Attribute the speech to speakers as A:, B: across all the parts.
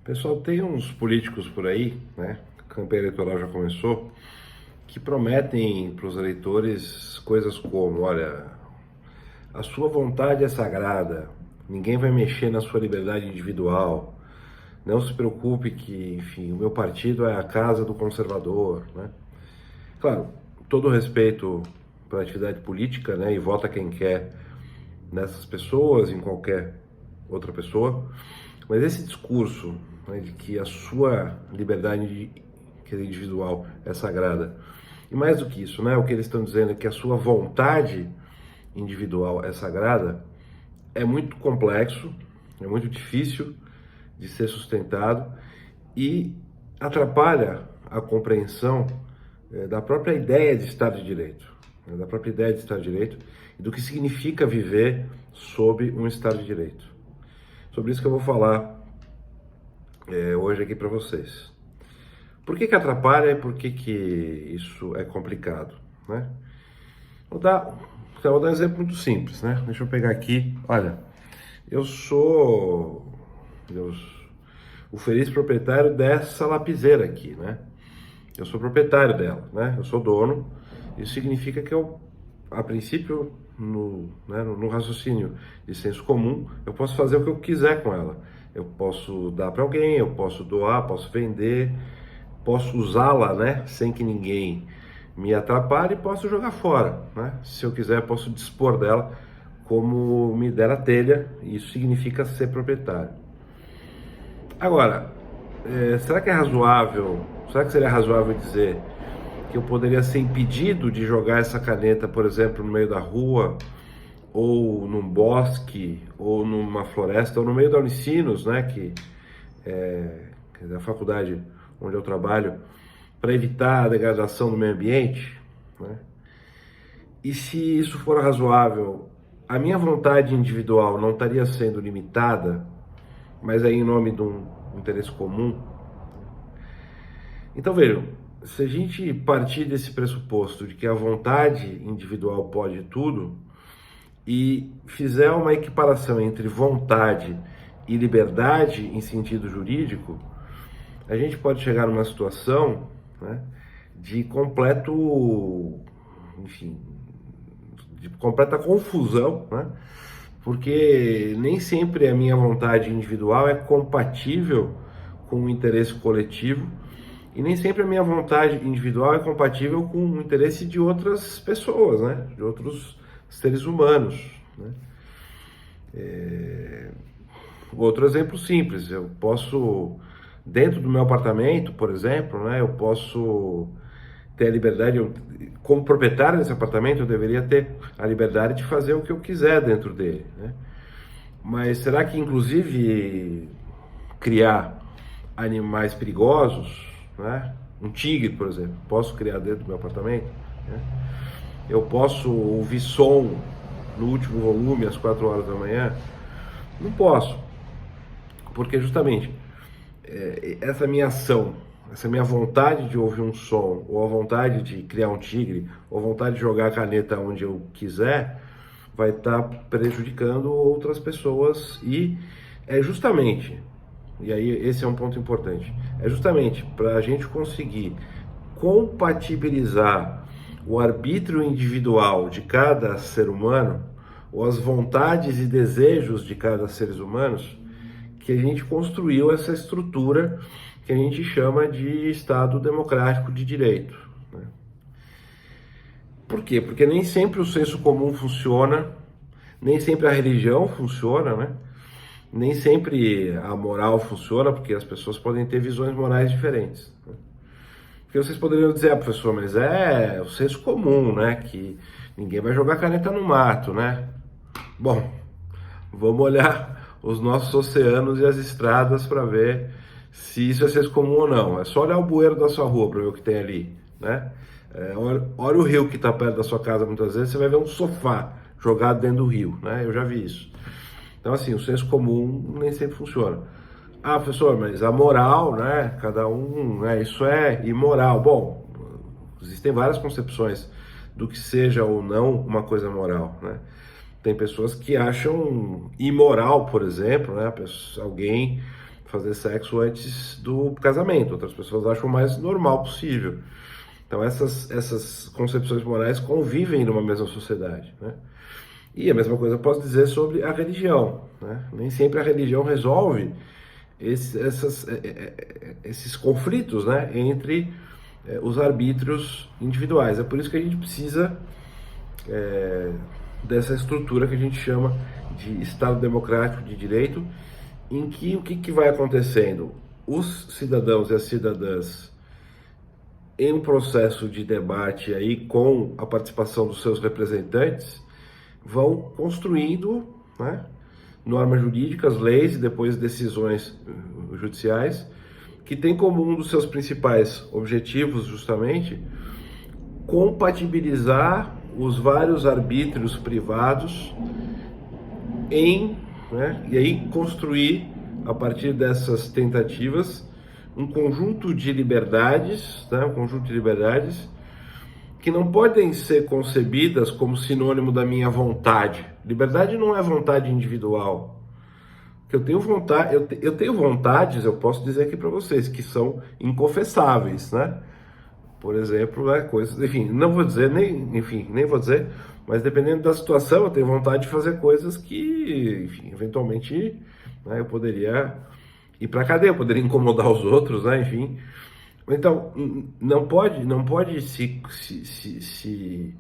A: Pessoal, tem uns políticos por aí, né? A campanha eleitoral já começou, que prometem para os eleitores coisas como, olha, a sua vontade é sagrada, ninguém vai mexer na sua liberdade individual, não se preocupe que, enfim, o meu partido é a casa do conservador, né? Claro, todo respeito para a atividade política, né? E vota quem quer nessas pessoas, em qualquer outra pessoa, mas esse discurso, né, de que a sua liberdade individual é sagrada, e mais do que isso, né, o que eles estão dizendo é que a sua vontade individual é sagrada, é muito complexo, é muito difícil de ser sustentado e atrapalha a compreensão da própria ideia de Estado de Direito, né, da própria ideia de Estado de Direito e do que significa viver sob um Estado de Direito. Sobre isso que eu vou falar hoje aqui para vocês. Por que atrapalha e por que isso é complicado, né? Vou dar um exemplo muito simples, né? Deixa eu pegar aqui, olha, eu sou o feliz proprietário dessa lapiseira aqui, né? Eu sou proprietário dela, né? Eu sou dono. Isso significa que eu, a princípio, no raciocínio de senso comum, eu posso fazer o que eu quiser com ela. Eu posso dar para alguém, eu posso doar, posso vender, posso usá-la, né, sem que ninguém me atrapalhe e posso jogar fora, né? Se eu quiser, posso dispor dela como me der a telha, e isso significa ser proprietário. Agora, será que seria razoável dizer que eu poderia ser impedido de jogar essa caneta, por exemplo, no meio da rua, ou num bosque, ou numa floresta, ou no meio da Unicinos, né, que é a faculdade onde eu trabalho, para evitar a degradação do meio ambiente, né? E se isso for razoável, a minha vontade individual não estaria sendo limitada, mas aí em nome de um interesse comum? Então vejam, se a gente partir desse pressuposto de que a vontade individual pode tudo e fizer uma equiparação entre vontade e liberdade em sentido jurídico, a gente pode chegar numa situação, né, de completa confusão, né? Porque nem sempre a minha vontade individual é compatível com o interesse coletivo e nem sempre a minha vontade individual é compatível com o interesse de outras pessoas, né? De outros seres humanos, né? Outro exemplo simples, eu posso, dentro do meu apartamento, por exemplo, né, eu posso ter a liberdade, como proprietário desse apartamento, eu deveria ter a liberdade de fazer o que eu quiser dentro dele, né? Mas será que, inclusive, criar animais perigosos, né? Um tigre, por exemplo, posso criar dentro do meu apartamento, né? Eu posso ouvir som no último volume às 4 horas da manhã? Não posso, porque justamente essa minha ação, essa minha vontade de ouvir um som, ou a vontade de criar um tigre, ou a vontade de jogar a caneta onde eu quiser, vai estar prejudicando outras pessoas e é justamente, e aí esse é um ponto importante, é justamente para a gente conseguir compatibilizar o arbítrio individual de cada ser humano, ou as vontades e desejos de cada ser humano, que a gente construiu essa estrutura que a gente chama de Estado Democrático de Direito, né? Por quê? Porque nem sempre o senso comum funciona, nem sempre a religião funciona, né? Nem sempre a moral funciona, porque as pessoas podem ter visões morais diferentes, né? Porque vocês poderiam dizer, professor, mas é o senso comum, né? Que ninguém vai jogar caneta no mato, né? Bom, vamos olhar os nossos oceanos e as estradas para ver se isso é senso comum ou não. É só olhar o bueiro da sua rua para ver o que tem ali, né? Olha o rio que está perto da sua casa, muitas vezes você vai ver um sofá jogado dentro do rio, né? Eu já vi isso. Então, assim, o senso comum nem sempre funciona. Ah, professor, mas a moral, né? Cada um, né? Isso é imoral. Bom, existem várias concepções do que seja ou não uma coisa moral, né? Tem pessoas que acham imoral, por exemplo, né? Alguém fazer sexo antes do casamento, outras pessoas acham o mais normal possível. Então essas concepções morais convivem numa mesma sociedade, né? E a mesma coisa eu posso dizer sobre a religião, né? Nem sempre a religião resolve esses conflitos, né, entre os arbítrios individuais. É por isso que a gente precisa dessa estrutura que a gente chama de Estado Democrático de Direito, em que o que vai acontecendo? Os cidadãos e as cidadãs, em um processo de debate aí com a participação dos seus representantes, vão construindo, né, normas jurídicas, leis e depois decisões judiciais, que tem como um dos seus principais objetivos justamente compatibilizar os vários arbítrios privados e aí construir, a partir dessas tentativas, um conjunto de liberdades, né, que não podem ser concebidas como sinônimo da minha vontade. Liberdade não é vontade individual. Eu tenho vontade, eu tenho vontades, eu posso dizer aqui para vocês, que são inconfessáveis, né? Por exemplo, coisas, enfim, não vou dizer, nem vou dizer, mas dependendo da situação, eu tenho vontade de fazer coisas que, enfim, eventualmente, né, eu poderia ir para a cadeia, eu poderia incomodar os outros, né, enfim. Então, não pode se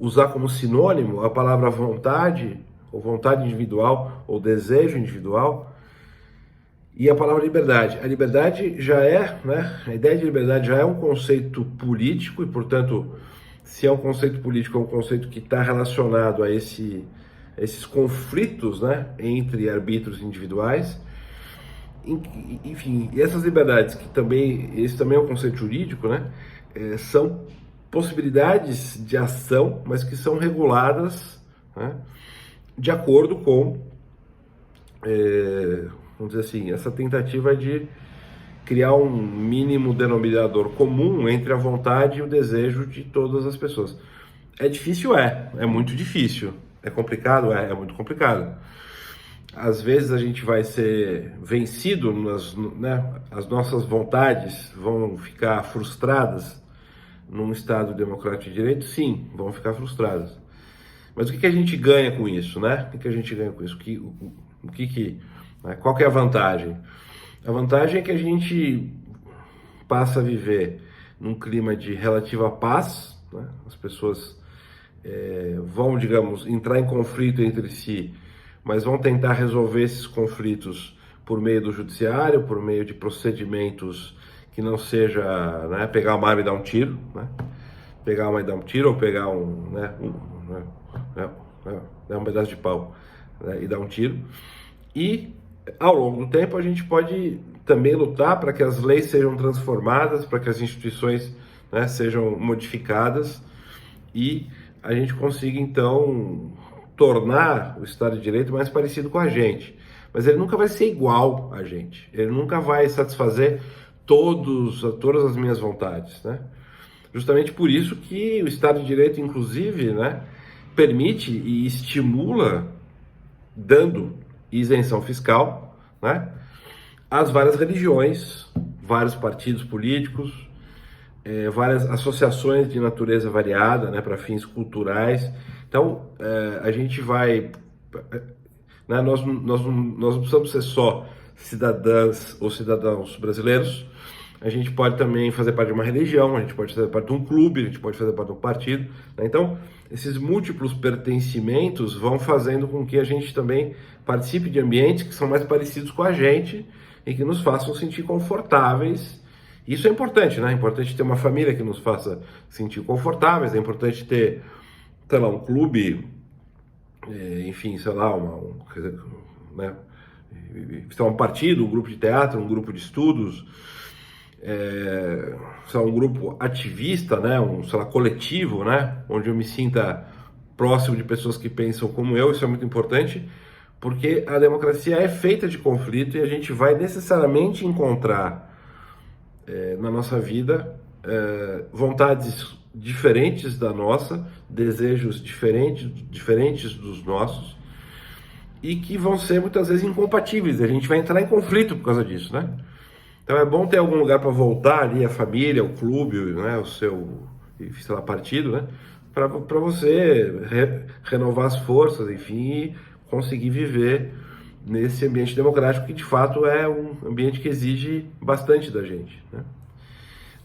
A: usar como sinônimo a palavra vontade, ou vontade individual, ou desejo individual, e a palavra liberdade. A liberdade já é, né, a ideia de liberdade já é um conceito político, e, portanto, se é um conceito político, é um conceito que está relacionado a esses conflitos, né, entre arbítrios individuais. Enfim, e essas liberdades, esse também é um conceito jurídico, né, são possibilidades de ação, mas que são reguladas, né, de acordo com, vamos dizer assim, essa tentativa de criar um mínimo denominador comum entre a vontade e o desejo de todas as pessoas. É difícil? É muito difícil. É complicado? É muito complicado. Às vezes a gente vai ser vencido, né? As nossas vontades vão ficar frustradas num Estado democrático de direito? Sim, vão ficar frustradas. Mas o que a gente ganha com isso, né? O que a gente ganha com isso? Qual que é a vantagem? A vantagem é que a gente passa a viver num clima de relativa paz, né? As pessoas vão, digamos, entrar em conflito entre si, mas vão tentar resolver esses conflitos por meio do judiciário, por meio de procedimentos que não seja, né, pegar uma arma e dar um tiro, né? Pegar uma arma e dar um tiro, ou pegar um pedaço de pau, né, e dar um tiro. E, ao longo do tempo, a gente pode também lutar para que as leis sejam transformadas, para que as instituições, né, sejam modificadas e a gente consiga, então, tornar o Estado de Direito mais parecido com a gente. Mas ele nunca vai ser igual a gente. Ele nunca vai satisfazer todas as minhas vontades, né? Justamente por isso que o Estado de Direito, inclusive, né, permite e estimula, dando isenção fiscal, né, às várias religiões, vários partidos políticos, várias associações de natureza variada, né, para fins culturais. Então, a gente vai, né, nós não precisamos ser só cidadãs ou cidadãos brasileiros. A gente pode também fazer parte de uma religião, a gente pode fazer parte de um clube, a gente pode fazer parte de um partido, né? Então, esses múltiplos pertencimentos vão fazendo com que a gente também participe de ambientes que são mais parecidos com a gente e que nos façam sentir confortáveis. Isso é importante, né? É importante ter uma família que nos faça sentir confortáveis, é importante ter, sei lá, um clube, enfim, sei lá, né? Um partido, um grupo de teatro, um grupo de estudos, um grupo ativista, né, sei lá, coletivo, né, onde eu me sinta próximo de pessoas que pensam como eu. Isso é muito importante, porque a democracia é feita de conflito e a gente vai necessariamente encontrar na nossa vida vontades diferentes da nossa, desejos diferentes dos nossos, e que vão ser muitas vezes incompatíveis. A gente vai entrar em conflito por causa disso, né? Então é bom ter algum lugar para voltar ali, a família, o clube, né, o seu, sei lá, partido, né? Para você renovar as forças, enfim, e conseguir viver nesse ambiente democrático que de fato é um ambiente que exige bastante da gente, né?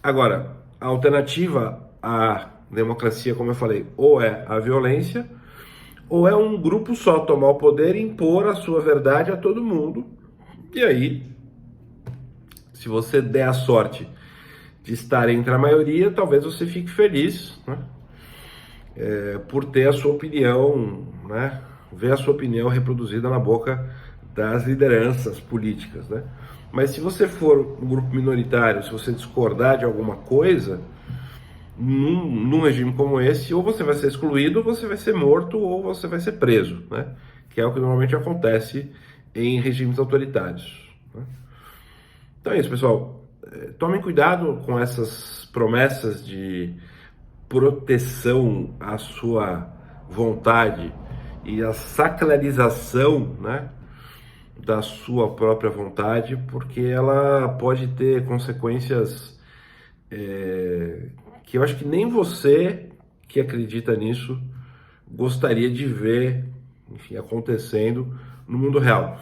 A: Agora, a alternativa à democracia, como eu falei, ou é a violência, ou é um grupo só tomar o poder e impor a sua verdade a todo mundo. E aí, se você der a sorte de estar entre a maioria, talvez você fique feliz, né? Por ter a sua opinião, né? Ver a sua opinião reproduzida na boca das lideranças políticas, né? Mas se você for um grupo minoritário, se você discordar de alguma coisa, num regime como esse, ou você vai ser excluído, ou você vai ser morto, ou você vai ser preso, né? Que é o que normalmente acontece em regimes autoritários, né? Então é isso, pessoal. Tomem cuidado com essas promessas de proteção à sua vontade e a sacralização, né, da sua própria vontade, porque ela pode ter consequências que eu acho que nem você que acredita nisso gostaria de ver, enfim, acontecendo no mundo real.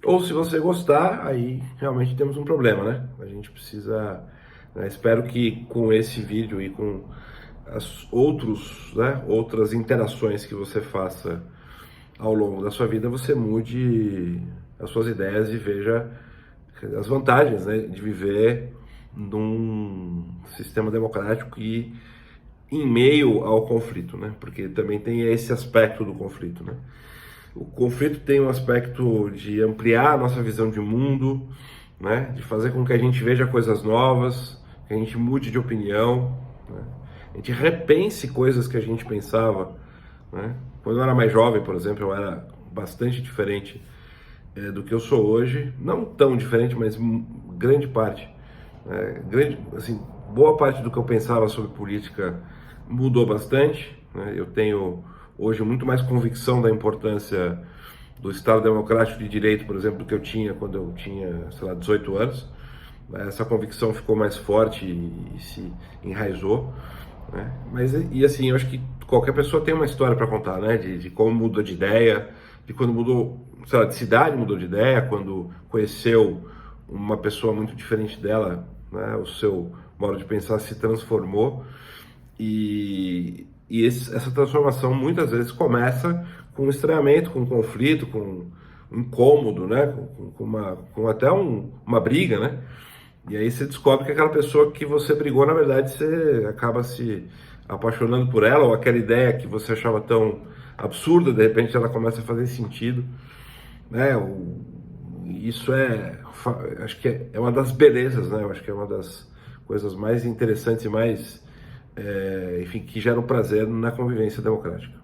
A: Ou se você gostar, aí realmente temos um problema, né? A gente precisa, né, espero que com esse vídeo e com outras interações que você faça ao longo da sua vida, você mude as suas ideias e veja as vantagens, né, de viver num sistema democrático e em meio ao conflito, né? Porque também tem esse aspecto do conflito, né? O conflito tem um aspecto de ampliar a nossa visão de mundo, né? De fazer com que a gente veja coisas novas, que a gente mude de opinião, né? A gente repense coisas que a gente pensava, né? Quando eu era mais jovem, por exemplo, eu era bastante diferente do que eu sou hoje. Não tão diferente, mas grande parte. Assim, boa parte do que eu pensava sobre política mudou bastante, né? Eu tenho hoje muito mais convicção da importância do Estado Democrático de Direito, por exemplo, do que eu tinha quando eu tinha, sei lá, 18 anos. Essa convicção ficou mais forte e se enraizou, né? Mas, e assim, eu acho que qualquer pessoa tem uma história para contar, né? De como mudou de ideia, de quando mudou, sei lá, de cidade mudou de ideia, quando conheceu uma pessoa muito diferente dela, né? O seu modo de pensar se transformou. E essa transformação muitas vezes começa com um estranhamento, com um conflito, com um incômodo, né? Com até uma briga, né? E aí você descobre que aquela pessoa que você brigou, na verdade, você acaba se apaixonando por ela, ou aquela ideia que você achava tão absurda, de repente ela começa a fazer sentido, né? Isso acho que é uma das belezas, né? Eu acho que é uma das coisas mais interessantes e mais, enfim, que geram prazer na convivência democrática.